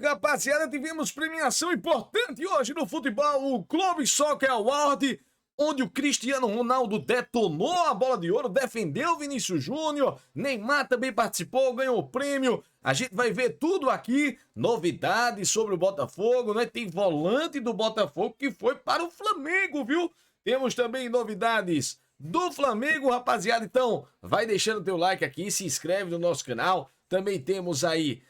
Rapaziada, tivemos premiação importante hoje no futebol, o Clube Soccer Award, onde o Cristiano Ronaldo detonou a bola de ouro, defendeu o Vinícius Júnior, Neymar também participou, ganhou o prêmio. A gente vai ver tudo aqui, novidades sobre o Botafogo, né? Tem volante do Botafogo que foi para o Flamengo, viu? Temos também novidades do Flamengo, rapaziada. Então, vai deixando teu like aqui, se inscreve no nosso canal. Também temos aí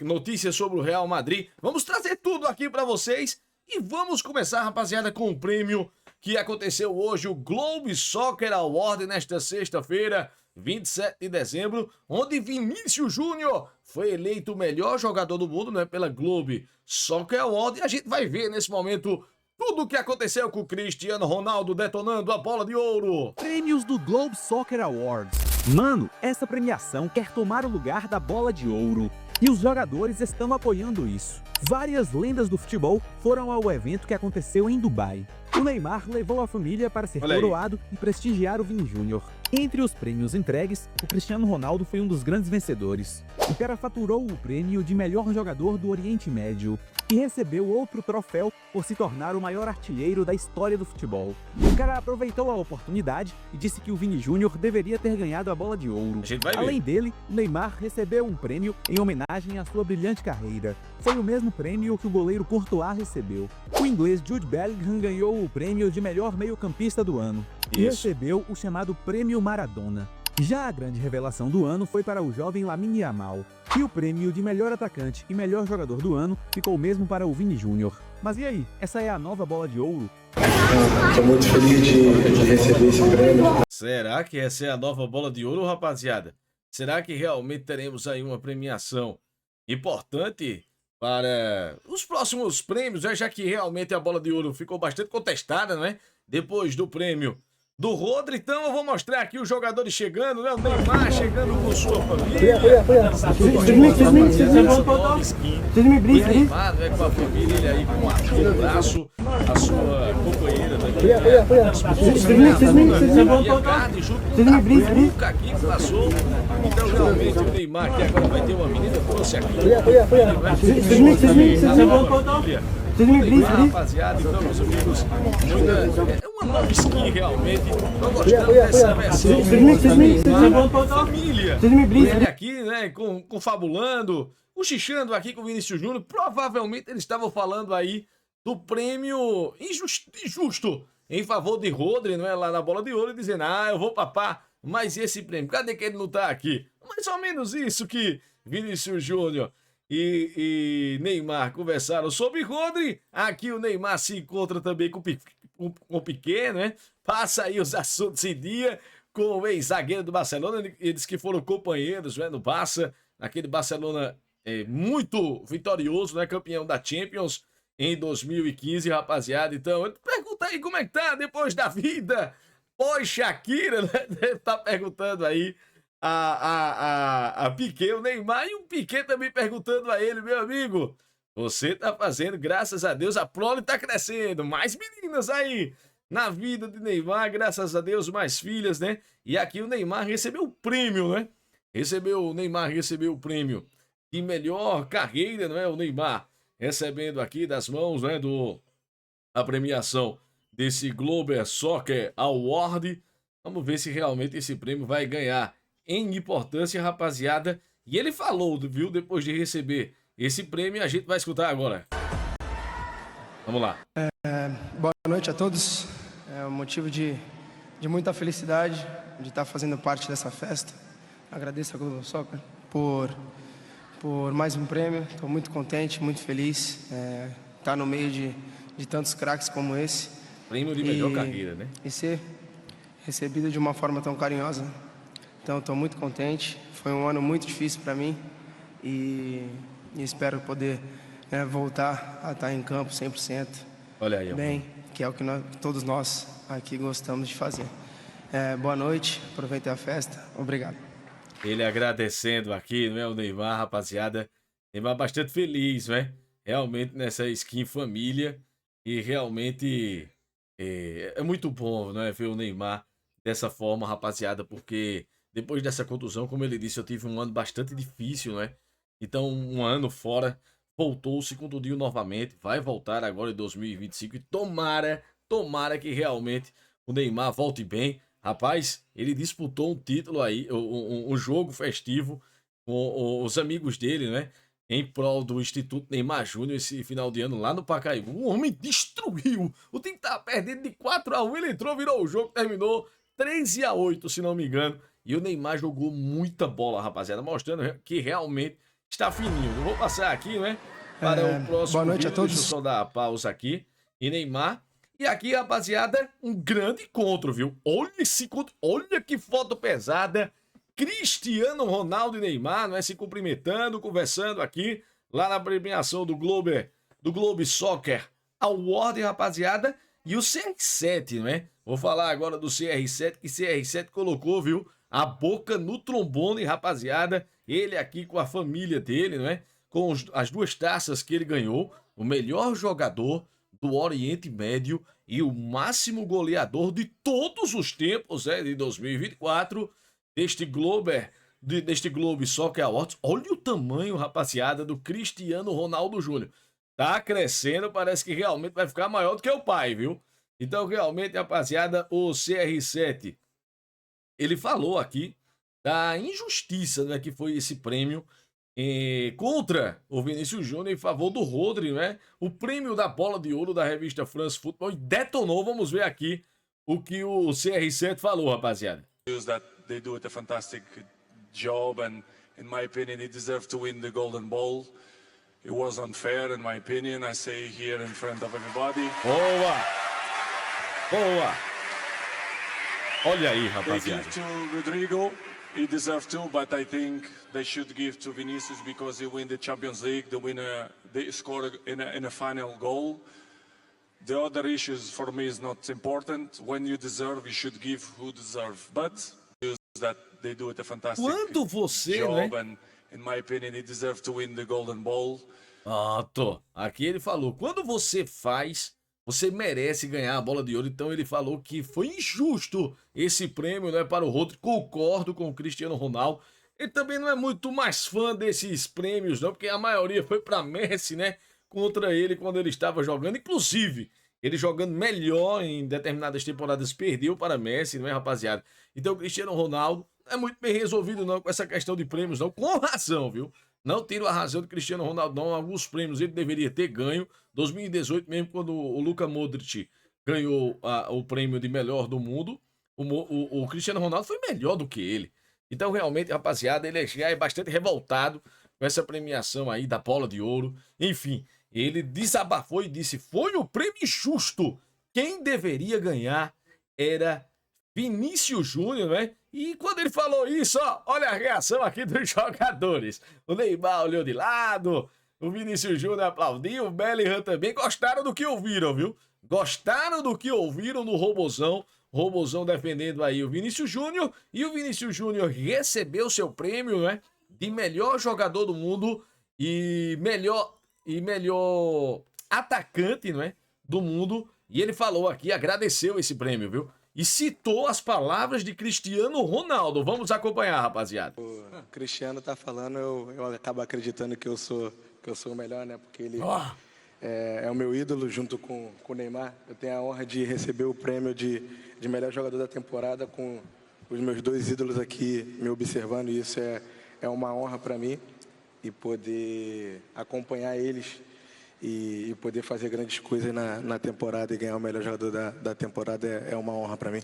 notícias sobre o Real Madrid. Vamos trazer tudo aqui para vocês e vamos começar, rapaziada, com o prêmio que aconteceu hoje, o Globe Soccer Award, nesta sexta-feira, 27 de dezembro, onde Vinícius Júnior foi eleito o melhor jogador do mundo, né, pela Globe Soccer Award. E a gente vai ver nesse momento tudo o que aconteceu com o Cristiano Ronaldo detonando a bola de ouro. Prêmios do Globe Soccer Awards. Mano, essa premiação quer tomar o lugar da bola de ouro. E os jogadores estão apoiando isso. Várias lendas do futebol foram ao evento que aconteceu em Dubai. O Neymar levou a família para ser coroado e prestigiar o Vini Júnior. Entre os prêmios entregues, o Cristiano Ronaldo foi um dos grandes vencedores. O cara faturou o prêmio de melhor jogador do Oriente Médio e recebeu outro troféu por se tornar o maior artilheiro da história do futebol. O cara aproveitou a oportunidade e disse que o Vini Júnior deveria ter ganhado a bola de ouro. Além dele, o Neymar recebeu um prêmio em homenagem à sua brilhante carreira. Foi o mesmo prêmio que o goleiro Courtois recebeu. O inglês Jude Bellingham ganhou o prêmio de melhor meio-campista do ano e recebeu o chamado Prêmio Maradona. Já a grande revelação do ano foi para o jovem Lamine Yamal. E o prêmio de melhor atacante e melhor jogador do ano ficou mesmo para o Vini Júnior. Mas e aí, essa é a nova bola de ouro? Estou muito feliz de receber esse prêmio. Será que essa é a nova bola de ouro, rapaziada? Será que realmente teremos aí uma premiação importante para os próximos prêmios, já que realmente a bola de ouro ficou bastante contestada, né? Depois do prêmio do Rodri. Então eu vou mostrar aqui os jogadores chegando, né? O Neymar chegando com sua família. Neymar, né, com a família, ele aí com o braço, a sua companheira também. E a Carne junto com o Luca aqui que passou. Então realmente o Neymar aqui agora vai ter uma menina, trouxe aqui. Rapaziada, então meus amigos, é uma nova skin realmente. Tô gostando dessa versão família. Ele aqui, né, confabulando, cochichando aqui com o Vinícius Júnior. Provavelmente eles estavam falando aí do prêmio injusto em favor de Rodri, não é, lá na bola de ouro, dizendo, eu vou papar, mas esse prêmio, cadê que ele não tá aqui? Mais ou menos isso que Vinícius Júnior e Neymar conversaram sobre Rodri. Aqui o Neymar se encontra também com o Piqué, né? Passa aí os assuntos em dia com o ex-zagueiro do Barcelona. Eles que foram companheiros, né, no Barça, aquele Barcelona muito vitorioso, né? Campeão da Champions em 2015, rapaziada. Então, pergunta aí como é que tá depois da vida pós-Shakira, né? Deve tá perguntando aí a Piqué, o Neymar, e o Piqué também perguntando a ele, meu amigo, você tá fazendo, graças a Deus, a prole tá crescendo, mais meninas aí na vida de Neymar, graças a Deus, mais filhas, né? E aqui o Neymar recebeu o prêmio, né? O Neymar recebeu o prêmio de melhor carreira, não é? O Neymar recebendo aqui das mãos, né, a premiação desse Globe Soccer Award. Vamos ver se realmente esse prêmio vai ganhar em importância, rapaziada. E ele falou, viu, depois de receber esse prêmio, a gente vai escutar agora. Vamos lá. Boa noite a todos. É um motivo de muita felicidade de estar fazendo parte dessa festa. Agradeço a Globo Soccer por mais um prêmio. Estou muito contente, muito feliz. Estar no meio de tantos craques como esse. Prêmio de melhor carreira, né? E ser recebido de uma forma tão carinhosa. Então, estou muito contente. Foi um ano muito difícil para mim e espero poder voltar a estar em campo 100%. Olha aí, bem, que é o que todos nós aqui gostamos de fazer. Boa noite, aproveitem a festa. Obrigado. Ele agradecendo aqui, não é, o Neymar, rapaziada. Neymar bastante feliz, né? Realmente nessa skin família. E realmente é muito bom, não é, ver o Neymar dessa forma, rapaziada, porque depois dessa contusão, como ele disse, eu tive um ano bastante difícil, né? Então, um ano fora, voltou, se contundiu novamente, vai voltar agora em 2025 e tomara que realmente o Neymar volte bem. Rapaz, ele disputou um título aí, um jogo festivo com os amigos dele, né? Em prol do Instituto Neymar Júnior esse final de ano lá no Pacaembu. O homem destruiu. O time tava perdendo de 4-1, ele entrou, virou o jogo, terminou 13-8, se não me engano. E o Neymar jogou muita bola, rapaziada, mostrando que realmente está fininho. Eu vou passar aqui, né? Para o próximo boa noite vídeo. a todos. Deixa eu só dar a pausa aqui. E Neymar. E aqui, rapaziada, um grande encontro, viu? Olha esse encontro, olha que foto pesada. Cristiano Ronaldo e Neymar, não é? Se cumprimentando, conversando aqui, lá na premiação do Globe Soccer Award, rapaziada. E o CR7, não é? Vou falar agora do CR7, que CR7 colocou, viu? A boca no trombone, rapaziada. Ele aqui com a família dele, não é? Com as 2 taças que ele ganhou. O melhor jogador do Oriente Médio e o máximo goleador de todos os tempos, de 2024, deste Globe Soccer Awards. Olha o tamanho, rapaziada, do Cristiano Ronaldo Júnior. Tá crescendo, parece que realmente vai ficar maior do que o pai, viu? Então, realmente, rapaziada, o CR7, ele falou aqui da injustiça, né, que foi esse prêmio contra o Vinícius Júnior em favor do Rodri, né? O prêmio da bola de ouro da revista France Football e detonou. Vamos ver aqui o que o CR7 falou, rapaziada. That they do a fantastic job, and in my opinion he deserved to win the golden ball. It was unfair in my opinion, I say here in front of everybody. Boa! Olha aí, rapaziada. They give to Rodrigo. He deserves to, but I think they should give to Vinicius because he win the Champions League, they scored in a final goal. The other issues for me is not important. When you deserve, you should give who deserve. But that they do it a fantastic Quando você, job, né? and in my opinion, he deserves to win the golden ball. Aqui ele falou, quando você faz, você merece ganhar a bola de ouro. Então ele falou que foi injusto esse prêmio, né, para o Rodri. Concordo com o Cristiano Ronaldo. Ele também não é muito mais fã desses prêmios, não, porque a maioria foi para Messi, né, contra ele quando ele estava jogando. Inclusive, ele jogando melhor em determinadas temporadas perdeu para Messi, não é, rapaziada? Então o Cristiano Ronaldo não é muito bem resolvido não com essa questão de prêmios, não. Com razão, viu? Não tiro a razão do Cristiano Ronaldo, não. Alguns prêmios ele deveria ter ganho. 2018 mesmo, quando o Luka Modric ganhou o prêmio de melhor do mundo, o Cristiano Ronaldo foi melhor do que ele. Então, realmente, rapaziada, ele já é bastante revoltado com essa premiação aí da bola de ouro. Enfim, ele desabafou e disse, foi o prêmio justo. Quem deveria ganhar era Vinícius Júnior, né? E quando ele falou isso, ó, olha a reação aqui dos jogadores. O Neymar olhou de lado, o Vinícius Júnior aplaudiu, o Bellingham também. Gostaram do que ouviram, viu? Gostaram do que ouviram no Robozão. Robozão defendendo aí o Vinícius Júnior. E o Vinícius Júnior recebeu seu prêmio, né? De melhor jogador do mundo e melhor atacante, não é? Do mundo. E ele falou aqui, agradeceu esse prêmio, viu? E citou as palavras de Cristiano Ronaldo. Vamos acompanhar, rapaziada. O Cristiano tá falando, eu acabo acreditando que eu sou o melhor, né? Porque ele é o meu ídolo junto com o Neymar. Eu tenho a honra de receber o prêmio de melhor jogador da temporada com os meus 2 ídolos aqui me observando. E isso é uma honra para mim. E poder acompanhar eles e poder fazer grandes coisas na temporada e ganhar o melhor jogador da temporada é uma honra para mim.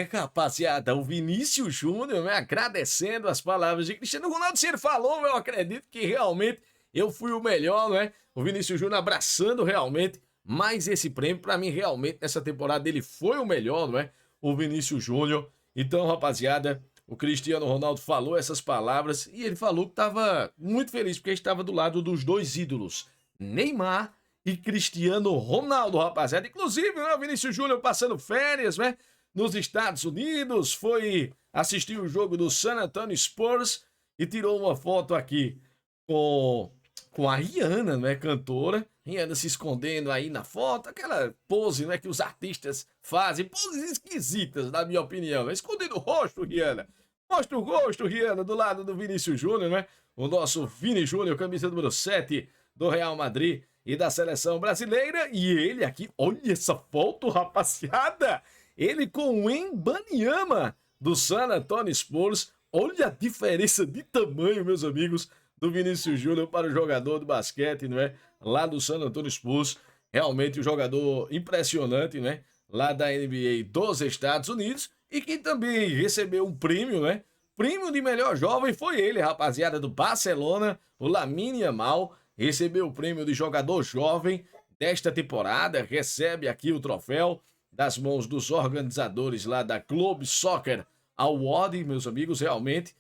Rapaziada, o Vinícius Júnior, né, agradecendo as palavras de Cristiano Ronaldo. Se ele falou, eu acredito que realmente eu fui o melhor, né? O Vinícius Júnior abraçando realmente mais esse prêmio. Para mim, realmente, nessa temporada ele foi o melhor, não é? O Vinícius Júnior. Então, rapaziada, o Cristiano Ronaldo falou essas palavras e ele falou que estava muito feliz porque estava do lado dos 2 ídolos, Neymar e Cristiano Ronaldo, rapaziada. Inclusive, né, o Vinícius Júnior passando férias, né, nos Estados Unidos, foi assistir o jogo do San Antonio Spurs e tirou uma foto aqui com a Rihanna, né, cantora. Rihanna se escondendo aí na foto, aquela pose, né, que os artistas fazem, poses esquisitas, na minha opinião, né? Escondendo o rosto, Rihanna. Mostra o rosto, Rihanna, do lado do Vinícius Júnior, né? o nosso Vini Júnior, camisa número 7 do Real Madrid e da seleção brasileira. E ele aqui, olha essa foto, rapaziada! Ele com o Wembanyama do San Antonio Spurs. Olha a diferença de tamanho, meus amigos, do Vinícius Júnior para o jogador de basquete, não é? Lá do San Antonio Spurs. Realmente um jogador impressionante, né? Lá da NBA dos Estados Unidos. E quem também recebeu um prêmio, né? Prêmio de melhor jovem foi ele, rapaziada, do Barcelona, o Lamine Yamal. Recebeu o prêmio de jogador jovem desta temporada. Recebe aqui o troféu das mãos dos organizadores lá da Club Soccer Award, meus amigos, realmente.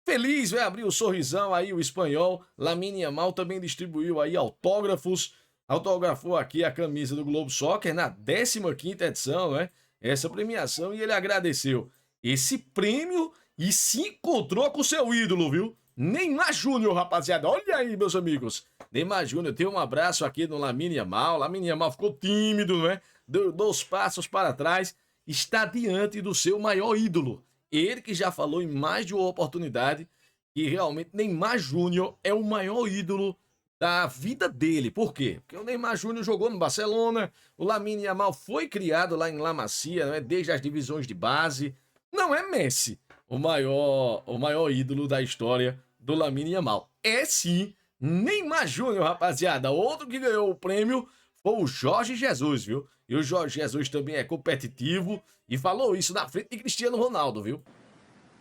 Feliz, vai abrir o sorrisão aí o espanhol. Lamine Yamal também distribuiu aí autógrafos. Autografou aqui a camisa do Globo Soccer na 15ª edição, né? Essa premiação, e ele agradeceu esse prêmio e se encontrou com o seu ídolo, viu? Neymar Júnior, rapaziada. Olha aí, meus amigos. Neymar Júnior tem um abraço aqui no Lamine Yamal. Lamine Yamal ficou tímido, né? Deu 2 passos para trás. Está diante do seu maior ídolo. Ele que já falou em mais de uma oportunidade que realmente Neymar Júnior é o maior ídolo da vida dele. Por quê? Porque o Neymar Júnior jogou no Barcelona, o Lamine Yamal foi criado lá em La Masia, né, desde as divisões de base. Não é Messi o maior ídolo da história do Lamine Yamal. É sim Neymar Júnior, rapaziada. Outro que ganhou o prêmio foi o Jorge Jesus, viu? E o Jorge Jesus também é competitivo e falou isso na frente de Cristiano Ronaldo, viu?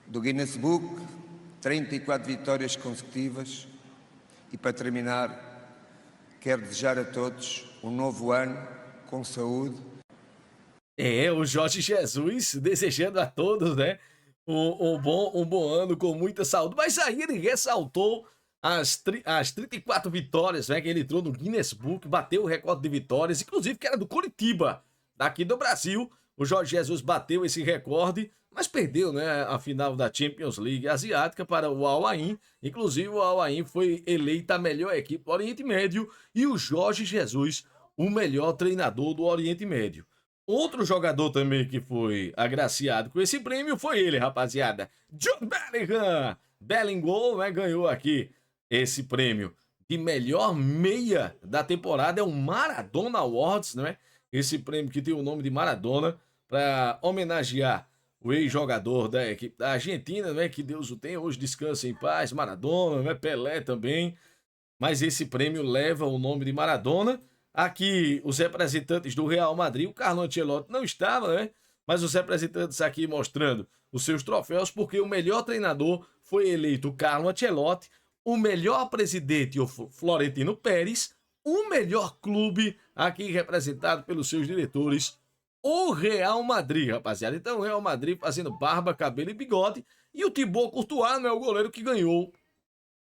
Do Guinness Book, 34 vitórias consecutivas. E para terminar, quero desejar a todos um novo ano com saúde. É, o Jorge Jesus desejando a todos, né? Um bom ano com muita saúde. Mas aí ele ressaltou as 34 vitórias, né, que ele entrou no Guinness Book, bateu o recorde de vitórias, inclusive que era do Coritiba, daqui do Brasil. O Jorge Jesus bateu esse recorde, mas perdeu, né, a final da Champions League asiática para o Al Ain. Inclusive o Al Ain foi eleita a melhor equipe do Oriente Médio e o Jorge Jesus o melhor treinador do Oriente Médio. Outro jogador também que foi agraciado com esse prêmio foi ele, rapaziada. Jude Bellingham. Bellingham, né, ganhou aqui esse prêmio de melhor meia da temporada. É o Maradona Awards, né? Esse prêmio que tem o nome de Maradona para homenagear o ex-jogador da equipe da Argentina, né? Que Deus o tenha, hoje descansa em paz. Maradona, né? Pelé também. Mas esse prêmio leva o nome de Maradona. Aqui, os representantes do Real Madrid, o Carlo Ancelotti não estava, né? Mas os representantes aqui mostrando os seus troféus, porque o melhor treinador foi eleito o Carlo Ancelotti, o melhor presidente, o Florentino Pérez, o melhor clube aqui representado pelos seus diretores, o Real Madrid, rapaziada. Então, o Real Madrid fazendo barba, cabelo e bigode, e o Thibaut Courtois, não é o goleiro que ganhou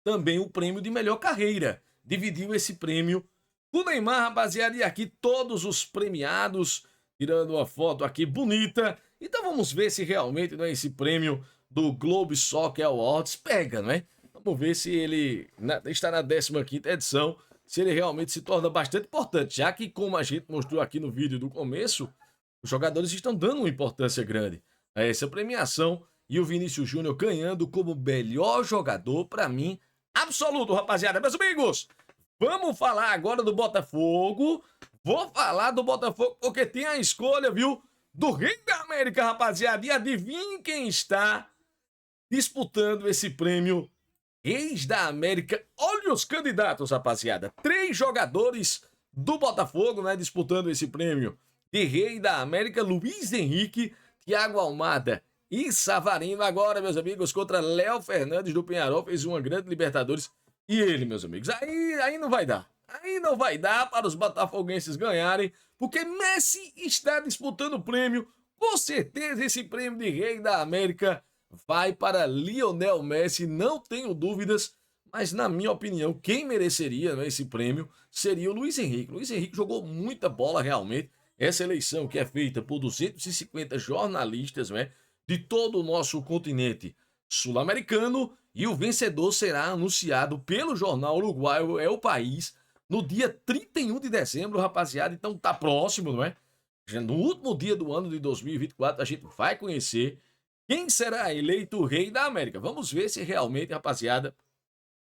também o prêmio de melhor carreira. Dividiu esse prêmio com o Neymar, rapaziada, e aqui todos os premiados, tirando uma foto aqui bonita. Então vamos ver se realmente, não é, esse prêmio do Globe Soccer Awards pega, não é? Vamos ver se ele está na 15ª edição, se ele realmente se torna bastante importante, já que, como a gente mostrou aqui no vídeo do começo, os jogadores estão dando uma importância grande a essa premiação, e o Vinícius Júnior ganhando como melhor jogador, para mim, absoluto, rapaziada. Meus amigos, vamos falar agora do Botafogo. Vou falar do Botafogo porque tem a escolha, viu, do Rei da América, rapaziada. E adivinhe quem está disputando esse prêmio Reis da América. Olha os candidatos, rapaziada. 3 jogadores do Botafogo, né, disputando esse prêmio de Rei da América. Luiz Henrique, Thiago Almada e Savarino. Agora, meus amigos, contra Léo Fernandes do Peñarol. Fez uma grande Libertadores. E ele, meus amigos, aí não vai dar. Aí não vai dar para os botafoguenses ganharem, porque Messi está disputando o prêmio. Com certeza esse prêmio de Rei da América vai para Lionel Messi, não tenho dúvidas. Mas, na minha opinião, quem mereceria, né, esse prêmio seria o Luiz Henrique. Luiz Henrique jogou muita bola realmente. Essa eleição que é feita por 250 jornalistas, né, de todo o nosso continente sul-americano, e o vencedor será anunciado pelo jornal uruguaio É o País no dia 31 de dezembro, rapaziada. Então tá próximo, não é? Já no último dia do ano de 2024 a gente vai conhecer quem será eleito o Rei da América. Vamos ver se realmente, rapaziada,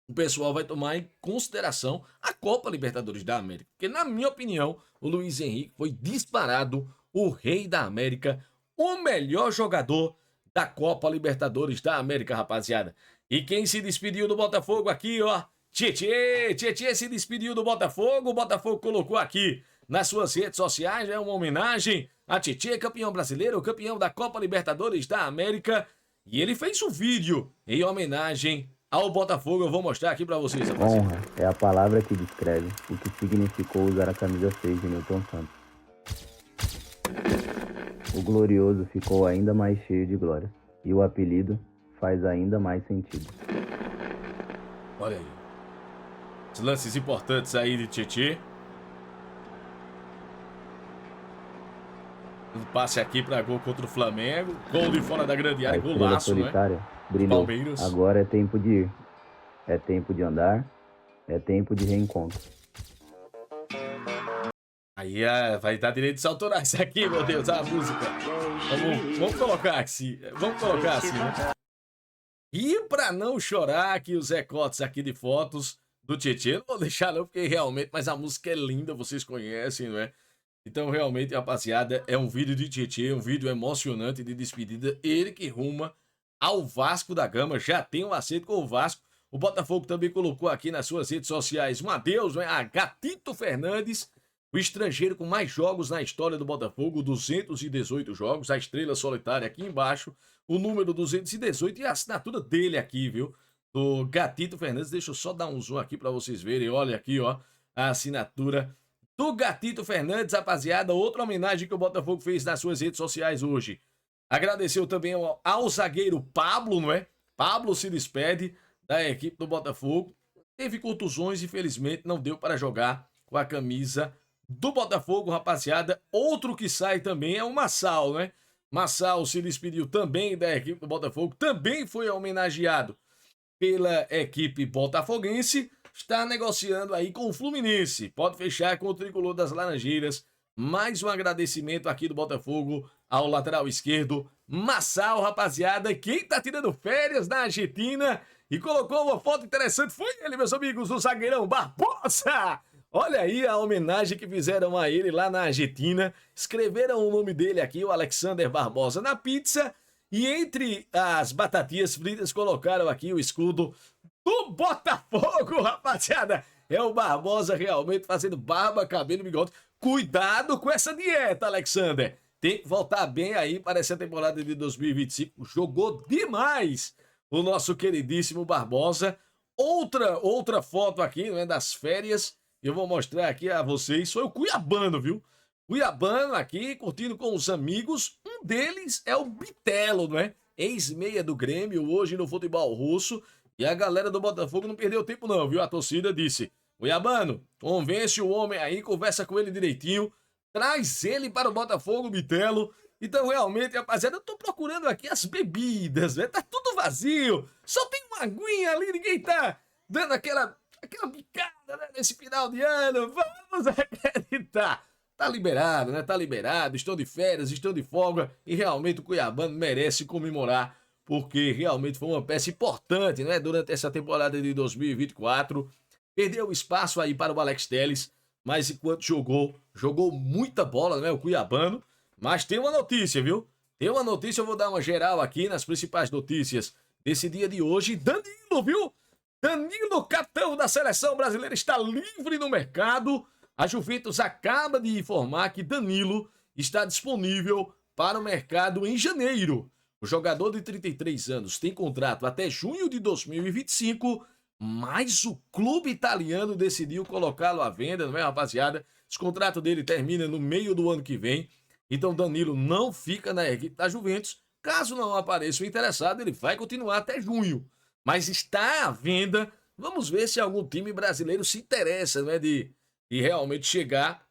o pessoal vai tomar em consideração a Copa Libertadores da América. Porque, na minha opinião, o Luiz Henrique foi disparado o rei da América, o melhor jogador da Copa Libertadores da América, rapaziada. E quem se despediu do Botafogo aqui, ó, Tietê se despediu do Botafogo, o Botafogo colocou aqui nas suas redes sociais, é uma homenagem a Tietê, campeão brasileiro, campeão da Copa Libertadores da América, e ele fez um vídeo em homenagem ao Botafogo. Eu vou mostrar aqui pra vocês, rapaziada. Honra é a palavra que descreve o que significou usar a camisa 6 de Newton Santos. O glorioso ficou ainda mais cheio de glória, e o apelido faz ainda mais sentido. Olha aí. Os lances importantes aí de Tietê. Um passe aqui para gol contra o Flamengo. Gol de fora da grande A área. estrela Golaço, né? solitária brilhou. Palmeiras. Agora é tempo de ir. É tempo de andar. É tempo de reencontro. Aí vai dar direitos autorais aqui, meu Deus, a música. Vamos colocar assim. Vamos colocar assim, né? E pra não chorar aqui os recortes aqui de fotos do Tietê, não vou deixar não, porque realmente, mas a música é linda, vocês conhecem, não é? Então, realmente, rapaziada, é um vídeo de Tietê, um vídeo emocionante de despedida. Ele que ruma ao Vasco da Gama, já tem um acerto com o Vasco. O Botafogo também colocou aqui nas suas redes sociais um adeus, né, a Gatito Fernandes, o estrangeiro com mais jogos na história do Botafogo, 218 jogos, a estrela solitária aqui embaixo, o número 218 e a assinatura dele aqui, viu? Do Gatito Fernandes. Deixa eu só dar um zoom aqui para vocês verem. Olha aqui, ó, a assinatura do Gatito Fernandes, rapaziada. Outra homenagem que o Botafogo fez nas suas redes sociais hoje. Agradeceu também ao zagueiro Pablo, não é? Pablo se despede da equipe do Botafogo. Teve contusões, infelizmente não deu para jogar com a camisa do Botafogo, rapaziada. Outro que sai também é o Massal, né? Massal se despediu também da equipe do Botafogo. Também foi homenageado pela equipe botafoguense. Está negociando aí com o Fluminense. Pode fechar com o tricolor das Laranjeiras. Mais um agradecimento aqui do Botafogo ao lateral esquerdo, Massal, rapaziada. Quem tá tirando férias na Argentina e colocou uma foto interessante foi ele, meus amigos, o zagueirão Barbosa. Olha aí a homenagem que fizeram a ele lá na Argentina. Escreveram o nome dele aqui, o Alexander Barbosa, na pizza. E entre as batatinhas fritas colocaram aqui o escudo do Botafogo, rapaziada. É o Barbosa realmente fazendo barba, cabelo e bigode. Cuidado com essa dieta, Alexander. Tem que voltar bem aí para essa temporada de 2025. Jogou demais o nosso queridíssimo Barbosa. Outra foto aqui, né, das férias. Eu vou mostrar aqui a vocês. Foi o Cuiabano, viu? Cuiabano aqui, curtindo com os amigos. Um deles é o Bitelo, né? Ex-meia do Grêmio, hoje no futebol russo. E a galera do Botafogo não perdeu tempo não, viu? A torcida disse: Cuiabano, convence o homem aí, conversa com ele direitinho. Traz ele para o Botafogo, Bitelo. Então, realmente, rapaziada, eu tô procurando aqui as bebidas, né? Tá tudo vazio. Só tem uma aguinha ali, ninguém tá dando aquela picada, né, nesse final de ano. Vamos acreditar. Tá liberado, né? Tá liberado. Estão de férias, estão de folga. E realmente o Cuiabano merece comemorar, porque realmente foi uma peça importante, né? Durante essa temporada de 2024. Perdeu espaço aí para o Alex Telles, mas enquanto jogou muita bola, né? O Cuiabano. Mas tem uma notícia, viu? Tem uma notícia, eu vou dar uma geral aqui nas principais notícias desse dia de hoje. Danilo, viu? Danilo, capitão da seleção brasileira, está livre no mercado. A Juventus acaba de informar que Danilo está disponível para o mercado em janeiro. O jogador de 33 anos tem contrato até junho de 2025, mas o clube italiano decidiu colocá-lo à venda, não é, rapaziada? Esse contrato dele termina no meio do ano que vem. Então Danilo não fica na equipe da Juventus. Caso não apareça o interessado, ele vai continuar até junho. Mas está à venda. Vamos ver se algum time brasileiro se interessa, né, de realmente chegar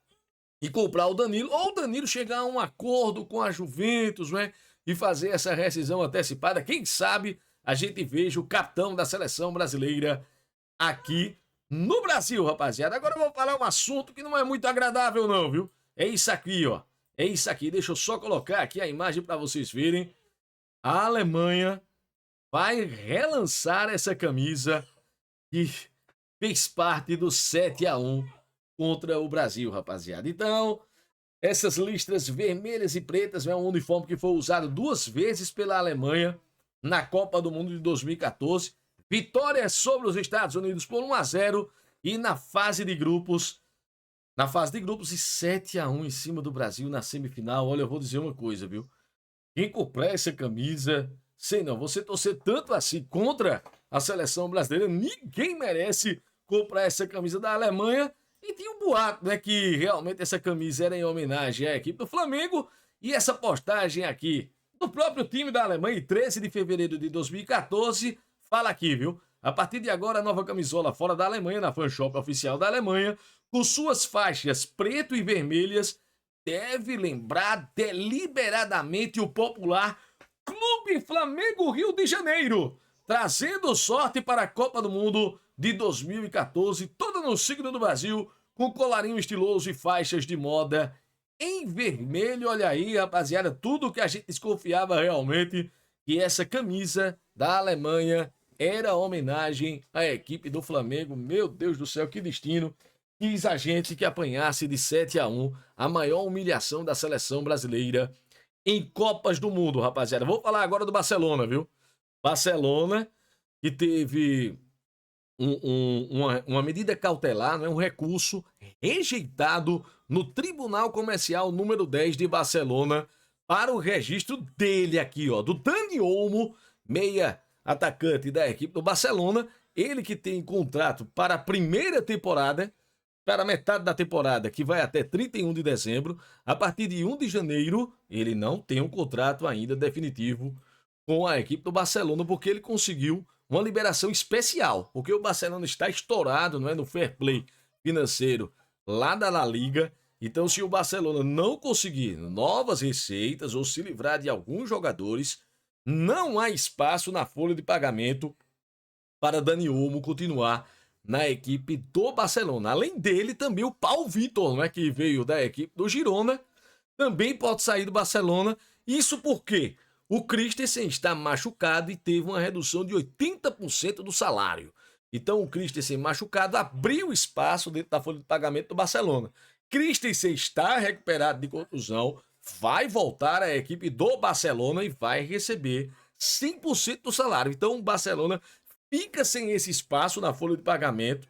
e comprar o Danilo. Ou o Danilo chegar a um acordo com a Juventus, né, e fazer essa rescisão antecipada. Quem sabe a gente veja o capitão da seleção brasileira aqui no Brasil, rapaziada. Agora eu vou falar um assunto que não é muito agradável não, viu? É isso aqui, ó. É isso aqui, deixa eu só colocar aqui a imagem para vocês verem. A Alemanha vai relançar essa camisa que fez parte do 7-1 contra o Brasil, rapaziada. Então, essas listras vermelhas e pretas é um uniforme que foi usado 2 vezes pela Alemanha na Copa do Mundo de 2014. Vitória sobre os Estados Unidos por 1-0 e na fase de grupos e 7-1 em cima do Brasil na semifinal. Olha, eu vou dizer uma coisa, viu? Quem comprar essa camisa, sei não, você torcer tanto assim contra a seleção brasileira, ninguém merece comprar essa camisa da Alemanha. E tinha um boato, né, que realmente essa camisa era em homenagem à equipe do Flamengo. E essa postagem aqui do próprio time da Alemanha, em 13 de fevereiro de 2014, fala aqui, viu? A partir de agora, a nova camisola fora da Alemanha, na fanshop oficial da Alemanha, com suas faixas preto e vermelhas, deve lembrar deliberadamente o popular Clube Flamengo Rio de Janeiro, trazendo sorte para a Copa do Mundo de 2014, toda no signo do Brasil, com colarinho estiloso e faixas de moda em vermelho. Olha aí, rapaziada, tudo que a gente desconfiava realmente, que essa camisa da Alemanha era homenagem à equipe do Flamengo. Meu Deus do céu, que destino. Quis a gente que apanhasse de 7-1, a maior humilhação da seleção brasileira em Copas do Mundo, rapaziada. Vou falar agora do Barcelona, viu? Barcelona, que teve uma medida cautelar, né, um recurso rejeitado no Tribunal Comercial número 10 de Barcelona para o registro dele aqui, ó, do Dani Olmo, meia atacante da equipe do Barcelona, ele que tem contrato para a primeira temporada, para a metade da temporada, que vai até 31 de dezembro. A partir de 1 de janeiro, ele não tem um contrato ainda definitivo com a equipe do Barcelona, porque ele conseguiu uma liberação especial, porque o Barcelona está estourado, não é, no fair play financeiro lá da La Liga. Então, se o Barcelona não conseguir novas receitas ou se livrar de alguns jogadores, não há espaço na folha de pagamento para Dani Olmo continuar na equipe do Barcelona. Além dele, também o Pau Vitor, né, que veio da equipe do Girona, também pode sair do Barcelona. Isso porque o Christensen está machucado e teve uma redução de 80% do salário. Então o Christensen machucado abriu espaço dentro da folha de pagamento do Barcelona. Christensen está recuperado de contusão, vai voltar à equipe do Barcelona e vai receber 100% do salário. Então o Barcelona fica sem esse espaço na folha de pagamento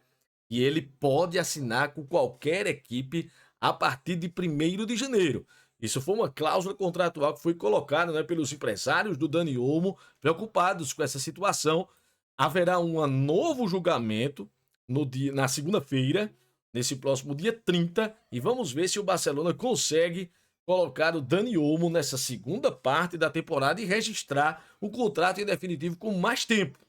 e ele pode assinar com qualquer equipe a partir de 1º de janeiro. Isso foi uma cláusula contratual que foi colocada, né, pelos empresários do Dani Olmo, preocupados com essa situação. Haverá um novo julgamento na segunda-feira, nesse próximo dia 30, e vamos ver se o Barcelona consegue colocar o Dani Olmo nessa segunda parte da temporada e registrar o contrato em definitivo com mais tempo.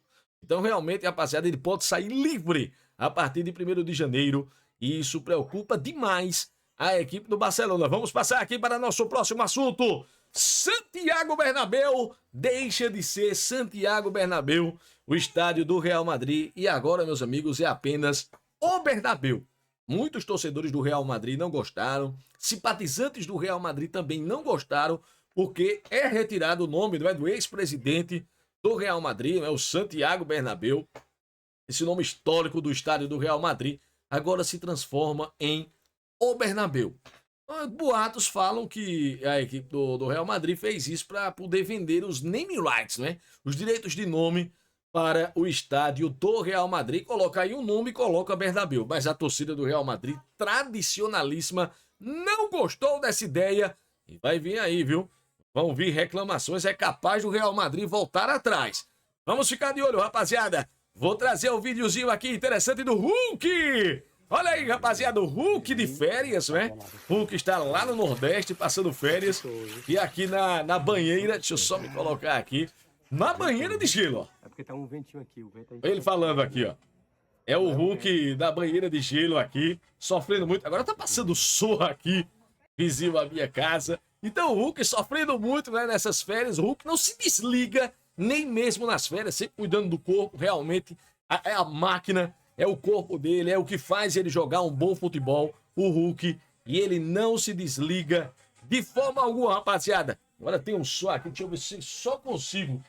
Então, realmente, rapaziada, ele pode sair livre a partir de 1º de janeiro, e isso preocupa demais a equipe do Barcelona. Vamos passar aqui para nosso próximo assunto. Santiago Bernabéu deixa de ser Santiago Bernabéu, o estádio do Real Madrid, e agora, meus amigos, é apenas o Bernabéu. Muitos torcedores do Real Madrid não gostaram, simpatizantes do Real Madrid também não gostaram, porque é retirado o nome do ex-presidente do Real Madrid, o Santiago Bernabéu. Esse nome histórico do estádio do Real Madrid agora se transforma em o Bernabéu. Boatos falam que a equipe do Real Madrid fez isso para poder vender os name rights, né? Os direitos de nome para o estádio do Real Madrid. Coloca aí um nome e coloca Bernabéu. Mas a torcida do Real Madrid, tradicionalíssima, não gostou dessa ideia e vai vir aí, viu? Vão vir reclamações, é capaz do Real Madrid voltar atrás. Vamos ficar de olho, rapaziada. Vou trazer o videozinho aqui interessante do Hulk. Olha aí, rapaziada, o Hulk de férias, né? Hulk está lá no Nordeste, passando férias. E aqui na banheira, deixa eu só me colocar aqui. Na banheira de gelo, ó. É porque tá um ventinho aqui, o vento aí. Ele falando aqui, ó. É o Hulk da banheira de gelo aqui, sofrendo muito. Agora tá passando sorra aqui, vizinho à minha casa. Então o Hulk sofrendo muito, né, nessas férias. O Hulk não se desliga, nem mesmo nas férias, sempre cuidando do corpo. Realmente, é a máquina, é o corpo dele, é o que faz ele jogar um bom futebol, o Hulk. E ele não se desliga de forma alguma, rapaziada. Agora tem um som aqui, deixa eu ver se só consigo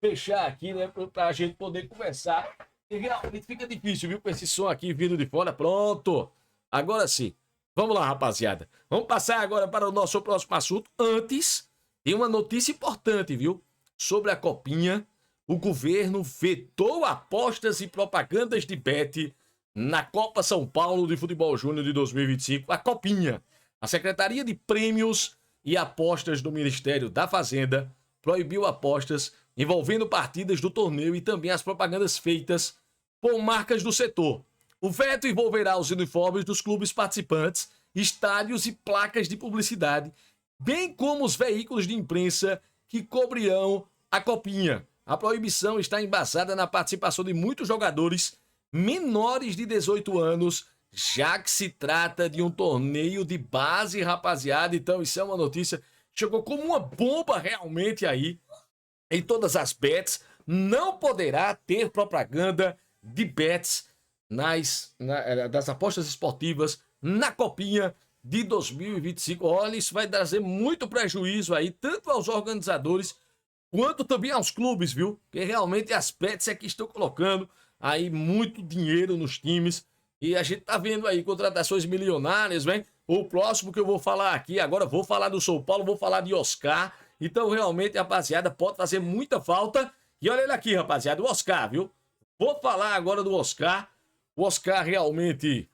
fechar aqui, né, pra gente poder conversar E realmente fica difícil, viu? Com esse som aqui vindo de fora. Pronto. Agora sim. Vamos lá, rapaziada. Vamos passar agora para o nosso próximo assunto. Antes, tem uma notícia importante, viu? Sobre a Copinha. O governo vetou apostas e propagandas de bet na Copa São Paulo de Futebol Júnior de 2025. A Copinha. A Secretaria de Prêmios e Apostas do Ministério da Fazenda proibiu apostas envolvendo partidas do torneio e também as propagandas feitas por marcas do setor. O veto envolverá os uniformes dos clubes participantes, estádios e placas de publicidade, bem como os veículos de imprensa que cobrirão a Copinha. A proibição está embasada na participação de muitos jogadores menores de 18 anos, já que se trata de um torneio de base, rapaziada. Então isso é uma notícia que chegou como uma bomba realmente aí. Em todas as bets, não poderá ter propaganda de bets das apostas esportivas na Copinha de 2025. Olha, isso vai trazer muito prejuízo aí, tanto aos organizadores quanto também aos clubes, viu? Porque realmente as bets é que estão colocando aí muito dinheiro nos times. E a gente tá vendo aí contratações milionárias, né? O próximo que eu vou falar aqui, agora vou falar do São Paulo, vou falar de Oscar. Então, realmente, rapaziada, pode fazer muita falta. E olha ele aqui, rapaziada, o Oscar, viu? Vou falar agora do Oscar. O Oscar realmente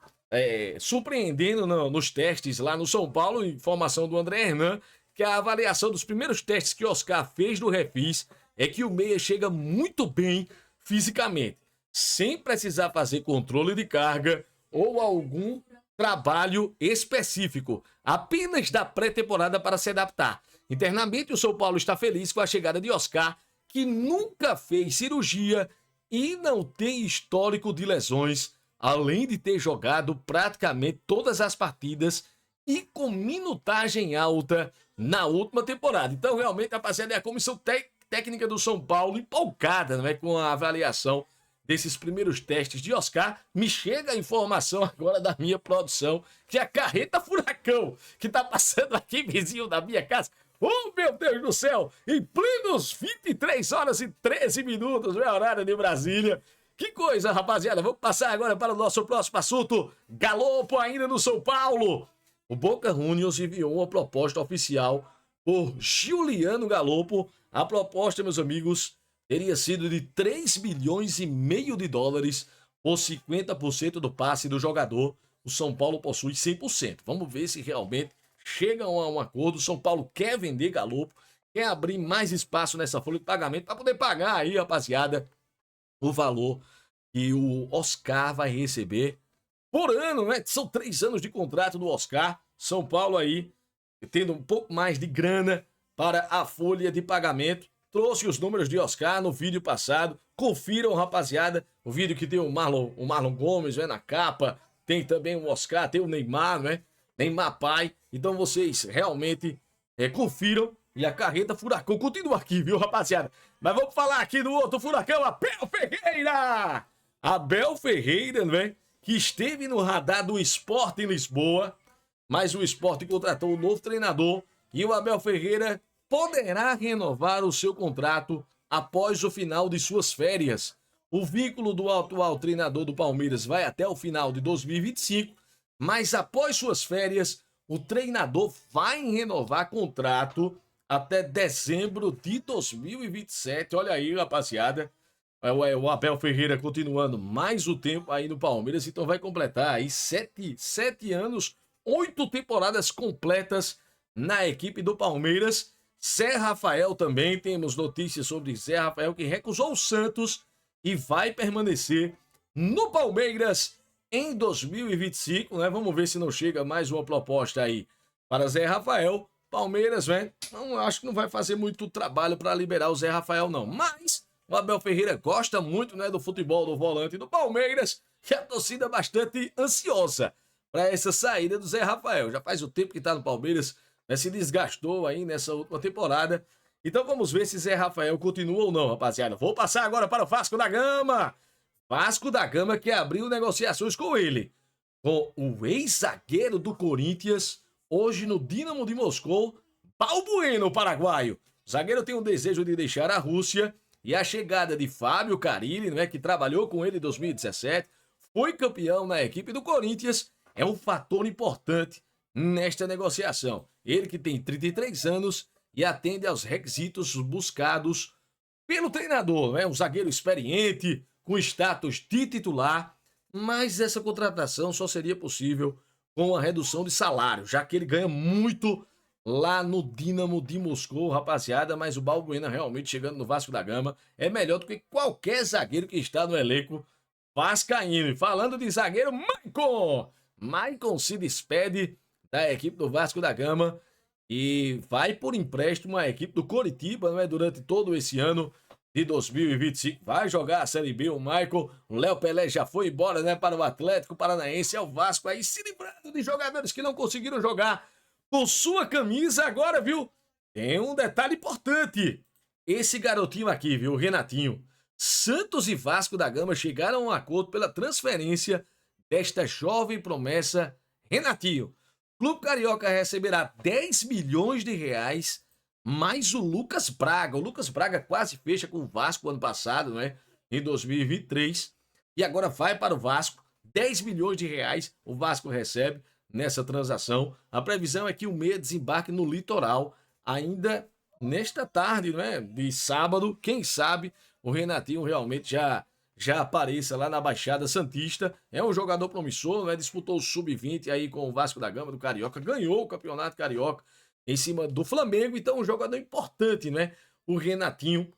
surpreendendo nos testes lá no São Paulo. Informação do André Hernan, que a avaliação dos primeiros testes que o Oscar fez do Refis é que o meia chega muito bem fisicamente, sem precisar fazer controle de carga ou algum trabalho específico, apenas da pré-temporada para se adaptar. Internamente, o São Paulo está feliz com a chegada de Oscar, que nunca fez cirurgia e não tem histórico de lesões, além de ter jogado praticamente todas as partidas e com minutagem alta na última temporada. Então, realmente, rapaziada, é a comissão técnica do São Paulo empolgada, né, com a avaliação desses primeiros testes de Oscar. Me chega a informação agora da minha produção que a carreta furacão que tá passando aqui, vizinho da minha casa, oh, meu Deus do céu, em plenos 23 horas e 13 minutos, meu horário de Brasília. Que coisa, rapaziada. Vamos passar agora para o nosso próximo assunto. Galopo ainda no São Paulo. O Boca Juniors enviou uma proposta oficial por Giuliano Galopo. A proposta, meus amigos, teria sido de 3 milhões e meio de dólares por 50% do passe do jogador. O São Paulo possui 100%. Vamos ver se realmente chegam a um acordo. O São Paulo quer vender Galopo, quer abrir mais espaço nessa folha de pagamento para poder pagar aí, rapaziada, o valor que o Oscar vai receber por ano, né? São 3 anos de contrato do Oscar. São Paulo aí tendo um pouco mais de grana para a folha de pagamento. Trouxe os números de Oscar no vídeo passado. Confiram, rapaziada, o vídeo que tem o Marlon Gomes, né, na capa. Tem também o Oscar, tem o Neymar, né? Neymar pai. Então vocês realmente confiram. E a carreta furacão continua aqui, viu, rapaziada? Mas vamos falar aqui do outro furacão, Abel Ferreira! Abel Ferreira, né? Que esteve no radar do Sport em Lisboa. Mas o Sport contratou um novo treinador. E o Abel Ferreira poderá renovar o seu contrato após o final de suas férias. O vínculo do atual treinador do Palmeiras vai até o final de 2025. Mas após suas férias, o treinador vai renovar contrato até dezembro de 2027. Olha aí, rapaziada. O Abel Ferreira continuando mais o tempo aí no Palmeiras. Então vai completar aí 7 anos, 8 temporadas completas na equipe do Palmeiras. Zé Rafael também. Temos notícias sobre Zé Rafael, que recusou o Santos e vai permanecer no Palmeiras em 2025, né? Vamos ver se não chega mais uma proposta aí para Zé Rafael. Palmeiras, né? Não, acho que não vai fazer muito trabalho para liberar o Zé Rafael, não. Mas o Abel Ferreira gosta muito, né, do futebol do volante do Palmeiras, e a torcida é bastante ansiosa para essa saída do Zé Rafael. Já faz o tempo que tá no Palmeiras, né, se desgastou aí nessa última temporada. Então vamos ver se Zé Rafael continua ou não, rapaziada. Vou passar agora para o Vasco da Gama. Vasco da Gama que abriu negociações com ele, com o ex-zagueiro do Corinthians, hoje no Dínamo de Moscou, Balbuena, o paraguaio. O zagueiro tem o desejo de deixar a Rússia E a chegada de Fábio Carille, né, que trabalhou com ele em 2017, foi campeão na equipe do Corinthians, é um fator importante nesta negociação. Ele que tem 33 anos e atende aos requisitos buscados pelo treinador, né? Um zagueiro experiente, com status de titular, mas essa contratação só seria possível com a redução de salário, já que ele ganha muito lá no Dínamo de Moscou, rapaziada, mas o Balbuena realmente chegando no Vasco da Gama é melhor do que qualquer zagueiro que está no elenco vascaíno. E falando de zagueiro, Maicon se despede da equipe do Vasco da Gama e vai por empréstimo à equipe do Coritiba, não é? Durante todo esse ano de 2025. Vai jogar a Série B o Maicon. O Léo Pelé já foi embora, né, para o Atlético Paranaense. É o Vasco aí se livrando de jogadores que não conseguiram jogar com sua camisa. Agora, viu? Tem um detalhe importante. Esse garotinho aqui, viu? O Renatinho. Santos e Vasco da Gama chegaram a um acordo pela transferência desta jovem promessa, Renatinho. O Clube Carioca receberá 10 milhões de reais, mais o Lucas Braga. O Lucas Braga quase fecha com o Vasco ano passado, né? Em 2023. E agora vai para o Vasco. 10 milhões de reais o Vasco recebe nessa transação. A previsão é que o meia desembarque no litoral ainda nesta tarde, né? De sábado. Quem sabe o Renatinho realmente já apareça lá na Baixada Santista. É um jogador promissor, né? Disputou o Sub-20 aí com o Vasco da Gama do Carioca, ganhou o Campeonato Carioca em cima do Flamengo, então um jogador importante, né? O Renatinho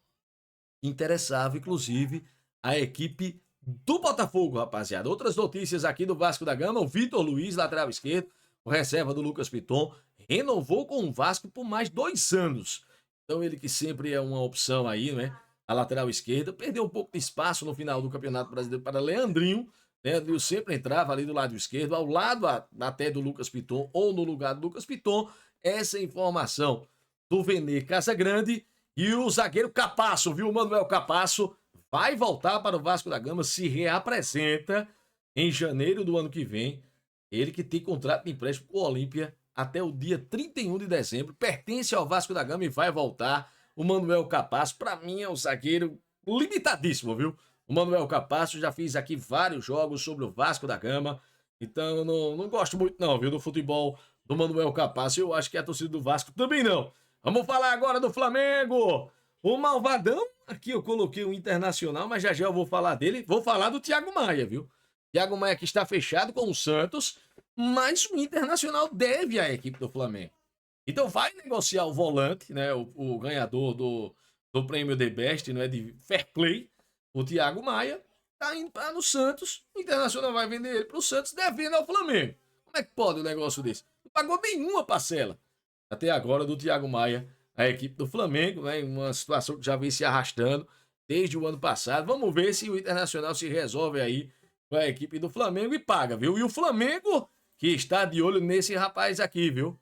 interessava, inclusive, a equipe do Botafogo, rapaziada. Outras notícias aqui do Vasco da Gama, o Vitor Luiz, lateral esquerdo, o reserva do Lucas Piton, renovou com o Vasco por mais 2 anos. Então ele que sempre é uma opção aí, né? A lateral esquerda, perdeu um pouco de espaço no final do Campeonato Brasileiro para Leandrinho. Leandrinho sempre entrava ali do lado esquerdo, ao lado até do Lucas Piton, ou no lugar do Lucas Piton. Essa informação do Vene Casagrande. E o zagueiro Capasso, viu? O Manuel Capasso vai voltar para o Vasco da Gama, se reapresenta em janeiro do ano que vem. Ele que tem contrato de empréstimo com o Olímpia até o dia 31 de dezembro. Pertence ao Vasco da Gama e vai voltar. O Manuel Capasso, para mim, é um zagueiro limitadíssimo, viu? O Manuel Capasso, já fiz aqui vários jogos sobre o Vasco da Gama. Então, eu não gosto muito, não, viu? Do futebol do Manuel Capasso. Eu acho que a torcida do Vasco também não. Vamos falar agora do Flamengo. O Malvadão, aqui eu coloquei o Internacional, mas já eu vou falar dele. Vou falar do Thiago Maia, viu? Thiago Maia que está fechado com o Santos, mas o Internacional deve à equipe do Flamengo. Então vai negociar o volante, né? O ganhador do prêmio The Best, né? De Fair Play, o Thiago Maia, tá indo para no Santos. O Internacional vai vender ele para o Santos, devendo ao Flamengo. Como é que pode um negócio desse? Não pagou nenhuma parcela até agora do Thiago Maia, a equipe do Flamengo, né? Uma situação que já vem se arrastando desde o ano passado. Vamos ver se o Internacional se resolve aí com a equipe do Flamengo e paga, viu? E o Flamengo que está de olho nesse rapaz aqui, viu?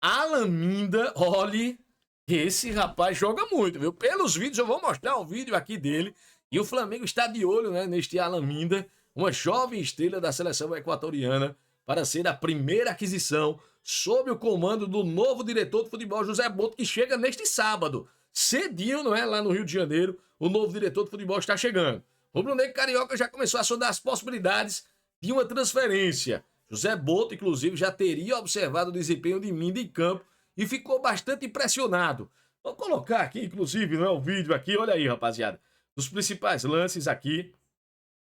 Alan Minda, olhe, esse rapaz joga muito, viu? Pelos vídeos, eu vou mostrar um vídeo aqui dele. E o Flamengo está de olho, né, neste Alan Minda, uma jovem estrela da seleção equatoriana, para ser a primeira aquisição sob o comando do novo diretor de futebol, José Boto, que chega neste sábado. Cedinho, não é? Lá no Rio de Janeiro, o novo diretor de futebol está chegando. O Rubro Negro Carioca já começou a sondar as possibilidades de uma transferência. José Boto, inclusive, já teria observado o desempenho de Minda em campo e ficou bastante impressionado. Vou colocar aqui, inclusive, o vídeo aqui, olha aí, rapaziada, dos principais lances aqui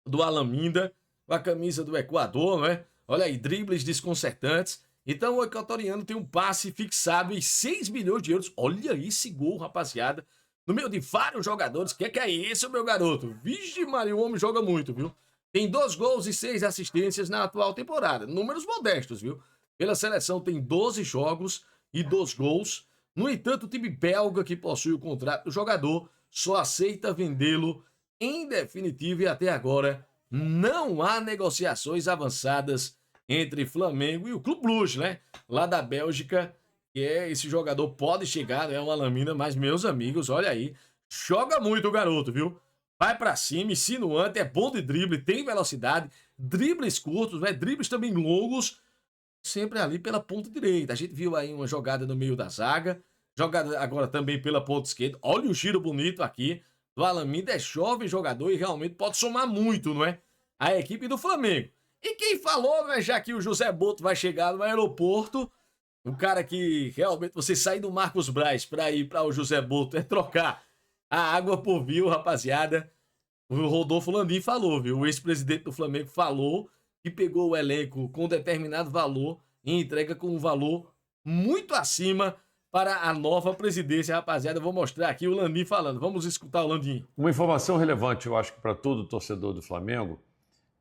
do Alan Minda, com a camisa do Equador, né? Olha aí, dribles desconcertantes. Então o equatoriano tem um passe fixado em 6 milhões de euros. Olha esse gol, rapaziada, no meio de vários jogadores. Que é isso, meu garoto? Vixe Maria, o homem joga muito, viu? Tem 2 gols e 6 assistências na atual temporada. Números modestos, viu? Pela seleção tem 12 jogos e 2 gols. No entanto, o time belga que possui o contrato do jogador só aceita vendê-lo em definitivo e até agora não há negociações avançadas entre Flamengo e o Clube Brugge, né? Lá da Bélgica, que esse jogador pode chegar, né? Uma Lamina, mas meus amigos, olha aí, joga muito o garoto, viu? Vai pra cima, insinuante, é bom de drible, tem velocidade, dribles curtos, né? Dribles também longos, sempre ali pela ponta direita. A gente viu aí uma jogada no meio da zaga, jogada agora também pela ponta esquerda. Olha o giro bonito aqui do Alan Minda é jovem jogador e realmente pode somar muito, não é? A equipe do Flamengo. E quem falou, né, já que o José Boto vai chegar no aeroporto, um cara que realmente você sair do Marcos Braz para ir para o José Boto é trocar a água por vinho, rapaziada. O Rodolfo Landim falou, viu? O ex-presidente do Flamengo falou que pegou o elenco com determinado valor e entrega com um valor muito acima para a nova presidência, rapaziada. Eu vou mostrar aqui o Landim falando. Vamos escutar o Landim. Uma informação relevante, eu acho que para todo torcedor do Flamengo,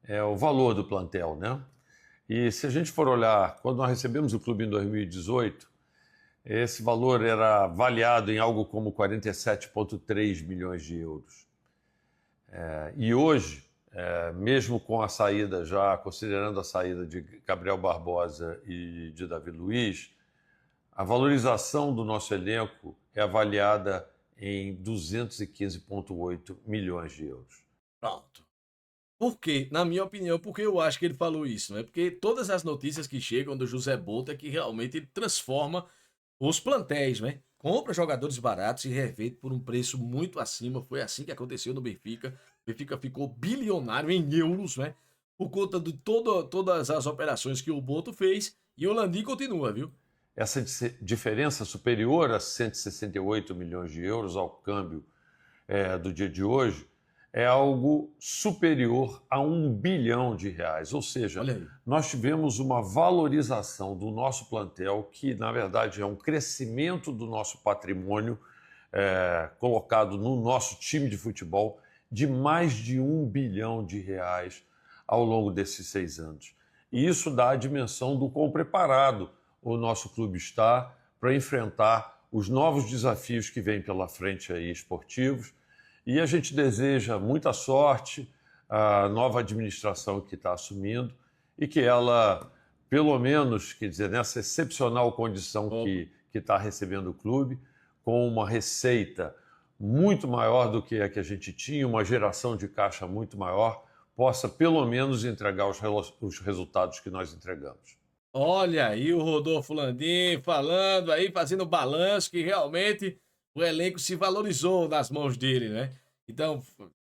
é o valor do plantel, né? E se a gente for olhar, quando nós recebemos o clube em 2018, esse valor era avaliado em algo como 47,3 milhões de euros. E hoje, mesmo com a saída, já considerando a saída de Gabriel Barbosa e de Davi Luiz, a valorização do nosso elenco é avaliada em 215,8 milhões de euros. Pronto. Por quê? Na minha opinião, porque eu acho que ele falou isso, né? Porque todas as notícias que chegam do José Boto é que realmente ele transforma os plantéis, né? Compra jogadores baratos e revende por um preço muito acima. Foi assim que aconteceu no Benfica. O Benfica ficou bilionário em euros, né? Por conta de todas as operações que o Boto fez. E o Landim continua, viu? Essa diferença superior a 168 milhões de euros ao câmbio do dia de hoje é algo superior a R$1 bilhão. Ou seja, nós tivemos uma valorização do nosso plantel que, na verdade, é um crescimento do nosso patrimônio colocado no nosso time de futebol de mais de R$1 bilhão ao longo desses 6 anos. E isso dá a dimensão do quão preparado o nosso clube está para enfrentar os novos desafios que vêm pela frente aí esportivos. E a gente deseja muita sorte à nova administração que está assumindo e que ela, pelo menos, quer dizer, nessa excepcional condição que está recebendo o clube, com uma receita muito maior do que a que a gente tinha, uma geração de caixa muito maior, possa pelo menos entregar os resultados que nós entregamos. Olha aí o Rodolfo Landim falando aí, fazendo balanço que realmente o elenco se valorizou nas mãos dele, né? Então,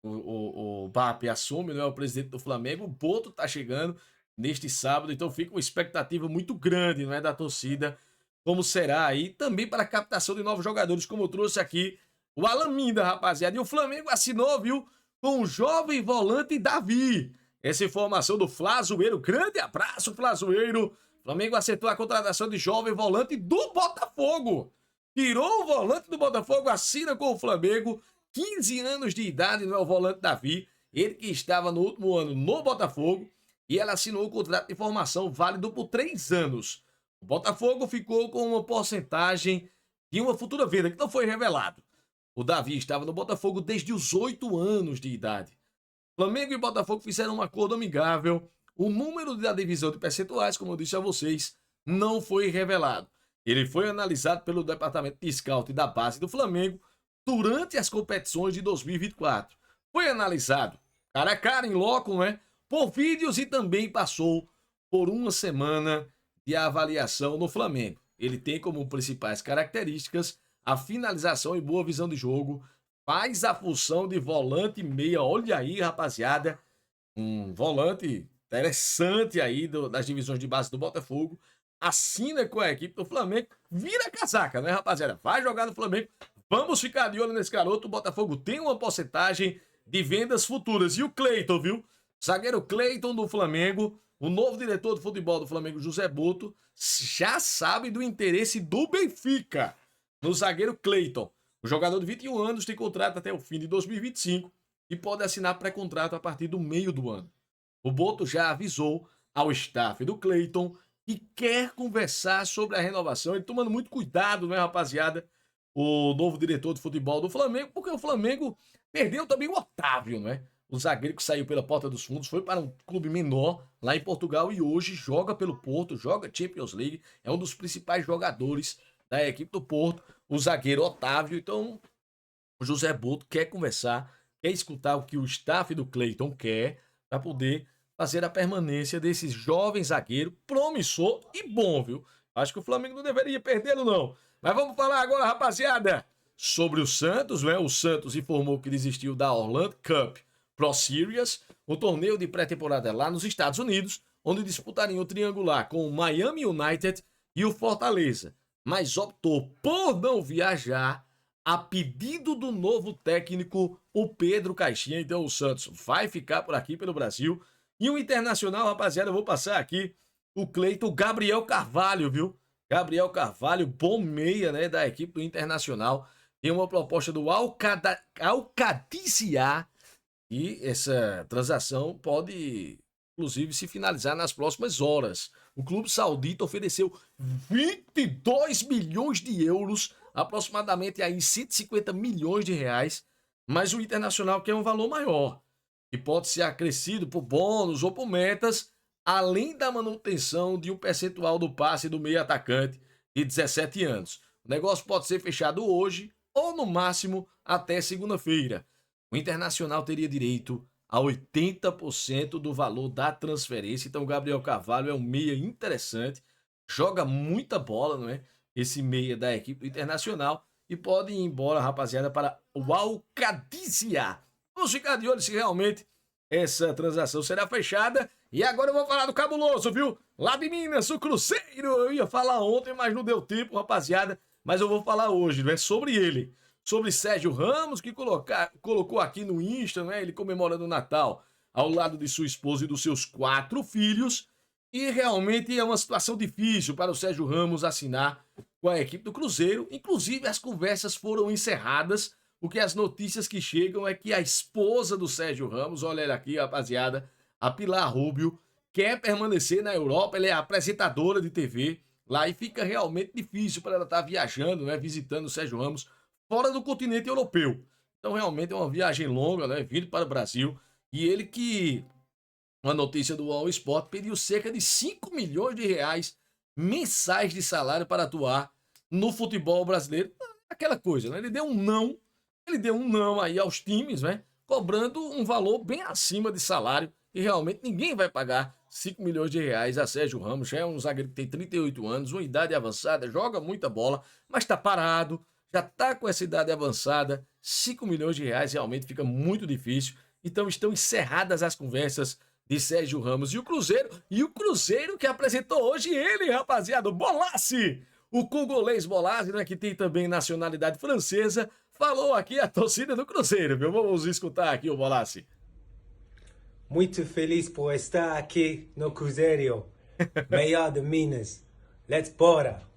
o BAP assume, não é o presidente do Flamengo, o Boto tá chegando neste sábado, então fica uma expectativa muito grande, não é, da torcida, como será aí, também para a captação de novos jogadores, como eu trouxe aqui o Alan Minda, rapaziada. E o Flamengo assinou, viu, com o jovem volante Davi. Essa informação do Flazoeiro, grande abraço, Flazoeiro. O Flamengo acertou a contratação de jovem volante do Botafogo. Tirou o volante do Botafogo, assina com o Flamengo, 15 anos de idade, não é o volante Davi, ele que estava no último ano no Botafogo, e ela assinou o contrato de formação válido por 3 anos. O Botafogo ficou com uma porcentagem de uma futura venda que não foi revelado. O Davi estava no Botafogo desde os 8 anos de idade. Flamengo e Botafogo fizeram um acordo amigável. O número da divisão de percentuais, como eu disse a vocês, não foi revelado. Ele foi analisado pelo departamento de scout da base do Flamengo durante as competições de 2024. Foi analisado cara a cara, em loco, né? Por vídeos e também passou por uma semana de avaliação no Flamengo. Ele tem como principais características a finalização e boa visão de jogo, faz a função de volante meia. Olha aí, rapaziada, um volante interessante aí das divisões de base do Botafogo, assina com a equipe do Flamengo, vira casaca, né, rapaziada? Vai jogar no Flamengo, vamos ficar de olho nesse garoto. O Botafogo tem uma porcentagem de vendas futuras. E o Cleiton, viu? Zagueiro Cleiton do Flamengo, o novo diretor de futebol do Flamengo, José Boto, já sabe do interesse do Benfica no zagueiro Cleiton. O jogador de 21 anos tem contrato até o fim de 2025 e pode assinar pré-contrato a partir do meio do ano. O Boto já avisou ao staff do Cleiton que quer conversar sobre a renovação. Ele tomando muito cuidado, né, rapaziada? O novo diretor de futebol do Flamengo, porque o Flamengo perdeu também o Otávio, né? O zagueiro que saiu pela porta dos fundos, foi para um clube menor lá em Portugal e hoje joga pelo Porto, joga Champions League, é um dos principais jogadores da equipe do Porto, o zagueiro Otávio. Então, o José Boto quer conversar, quer escutar o que o staff do Cleiton quer para poder fazer a permanência desse jovem zagueiro promissor e bom, viu? Acho que o Flamengo não deveria perdê-lo, não. Mas vamos falar agora, rapaziada, sobre o Santos, né? O Santos informou que desistiu da Orlando Cup Pro Series, um torneio de pré-temporada lá nos Estados Unidos, onde disputariam o triangular com o Miami United e o Fortaleza, mas optou por não viajar a pedido do novo técnico, o Pedro Caixinha. Então o Santos vai ficar por aqui pelo Brasil. E o Internacional, rapaziada, eu vou passar aqui o Cleiton Gabriel Carvalho, viu? Gabriel Carvalho, bom meia, né, da equipe do Internacional. Tem uma proposta do Al-Qadisiah e essa transação pode, inclusive, se finalizar nas próximas horas. O clube saudita ofereceu 22 milhões de euros, aproximadamente aí 150 milhões de reais, mas o Internacional quer um valor maior, que pode ser acrescido por bônus ou por metas, além da manutenção de um percentual do passe do meio atacante de 17 anos. O negócio pode ser fechado hoje ou, no máximo, até segunda-feira. O Internacional teria direito a 80% do valor da transferência. Então o Gabriel Carvalho é um meia interessante, joga muita bola, não é? Esse meia da equipe do Internacional, e pode ir embora, rapaziada, para o Al-Qadisiah. Vamos ficar de olho se realmente essa transação será fechada. E agora eu vou falar do cabuloso, viu? Lá de Minas, o Cruzeiro. Eu ia falar ontem, mas não deu tempo, rapaziada. Mas eu vou falar hoje, não é? Sobre ele. Sobre Sérgio Ramos, que colocou aqui no Insta, né? Ele comemorando o Natal ao lado de sua esposa e dos seus 4 filhos. E realmente é uma situação difícil para o Sérgio Ramos assinar com a equipe do Cruzeiro. Inclusive, as conversas foram encerradas, porque as notícias que chegam é que a esposa do Sérgio Ramos, olha ela aqui, rapaziada, a Pilar Rubio, quer permanecer na Europa. Ela é apresentadora de TV lá e fica realmente difícil para ela estar viajando, né? Visitando o Sérgio Ramos fora do continente europeu. Então, realmente é uma viagem longa, né? Vindo para o Brasil. E ele que, uma notícia do All Sport, pediu cerca de 5 milhões de reais mensais de salário para atuar no futebol brasileiro. Aquela coisa, né? Ele deu um não aí aos times, né? Cobrando um valor bem acima de salário. E realmente ninguém vai pagar 5 milhões de reais a Sérgio Ramos. Já é um zagueiro que tem 38 anos, uma idade avançada, joga muita bola, mas tá parado. Já tá com essa idade avançada, 5 milhões de reais realmente fica muito difícil. Então estão encerradas as conversas de Sérgio Ramos e o Cruzeiro que apresentou hoje ele, rapaziada, o Bolasie. O congolês Bolasie, né, que tem também nacionalidade francesa, falou aqui a torcida do Cruzeiro, viu? Vamos escutar aqui o Bolasie. Muito feliz por estar aqui no Cruzeiro, melhor de Minas. Let's bora.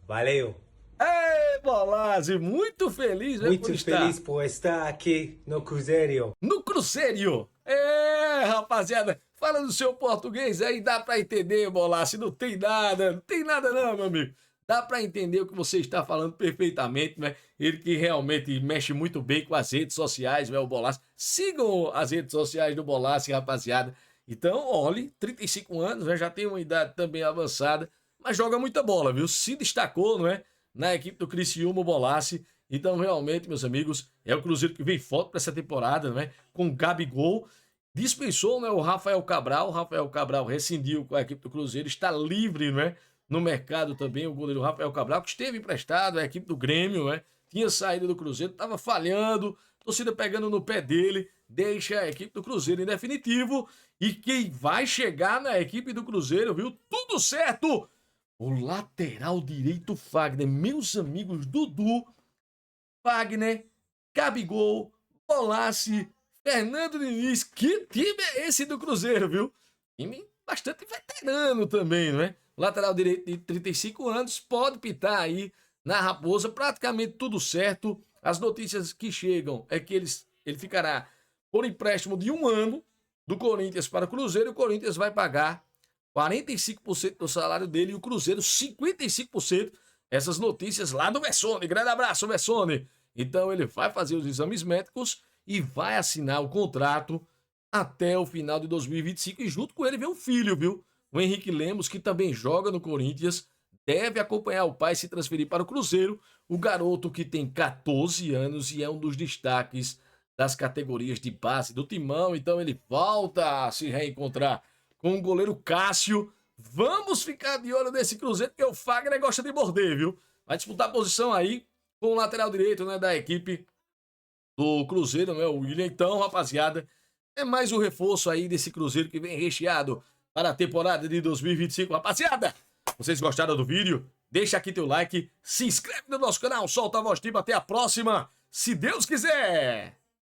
Valeu. Ei, Bolasie, muito feliz, né, muito feliz por estar aqui no Cruzeiro. No Cruzeiro. É, rapaziada, fala do seu português aí, dá pra entender, Bolasie, não tem nada não, meu amigo. Dá pra entender o que você está falando perfeitamente, né? Ele que realmente mexe muito bem com as redes sociais, né, o Bolasie. Sigam as redes sociais do Bolasie, rapaziada. Então, olhe, 35 anos, né, já tem uma idade também avançada, mas joga muita bola, viu? Se destacou, não é? Na equipe do Criciúma, o Bolasie. Então, realmente, meus amigos, é o Cruzeiro que vem forte para essa temporada, né? Com o Gabigol. Dispensou, né, o Rafael Cabral. O Rafael Cabral rescindiu com a equipe do Cruzeiro. Está livre, né? No mercado também, o goleiro Rafael Cabral, que esteve emprestado à equipe do Grêmio, né? Tinha saído do Cruzeiro, estava falhando. Torcida pegando no pé dele. Deixa a equipe do Cruzeiro em definitivo. E quem vai chegar na equipe do Cruzeiro, viu? Tudo certo! O lateral direito Fagner. Meus amigos, Dudu, Fagner, Gabigol, Bolasie, Fernando Diniz. Que time é esse do Cruzeiro, viu? Time bastante veterano também, não é? Lateral direito de 35 anos, pode pitar aí na Raposa. Praticamente tudo certo. As notícias que chegam é que ele ficará por empréstimo de 1 ano do Corinthians para o Cruzeiro. O Corinthians vai pagar 45% do salário dele e o Cruzeiro 55%. Essas notícias lá do Vessone. Grande abraço, Vessone. Então ele vai fazer os exames médicos e vai assinar o contrato até o final de 2025. E junto com ele vem um filho, viu? O Henrique Lemos, que também joga no Corinthians, deve acompanhar o pai e se transferir para o Cruzeiro. O garoto que tem 14 anos e é um dos destaques das categorias de base do Timão. Então ele volta a se reencontrar com o goleiro Cássio. Vamos ficar de olho nesse Cruzeiro, porque o Fagner gosta de morder, viu? Vai disputar a posição aí com o lateral direito, né, da equipe do Cruzeiro, né, o William. Então, rapaziada, é mais um reforço aí desse Cruzeiro que vem recheado para a temporada de 2025. Rapaziada, vocês gostaram do vídeo? Deixa aqui teu like, se inscreve no nosso canal, solta a voz, tipo, até a próxima, se Deus quiser!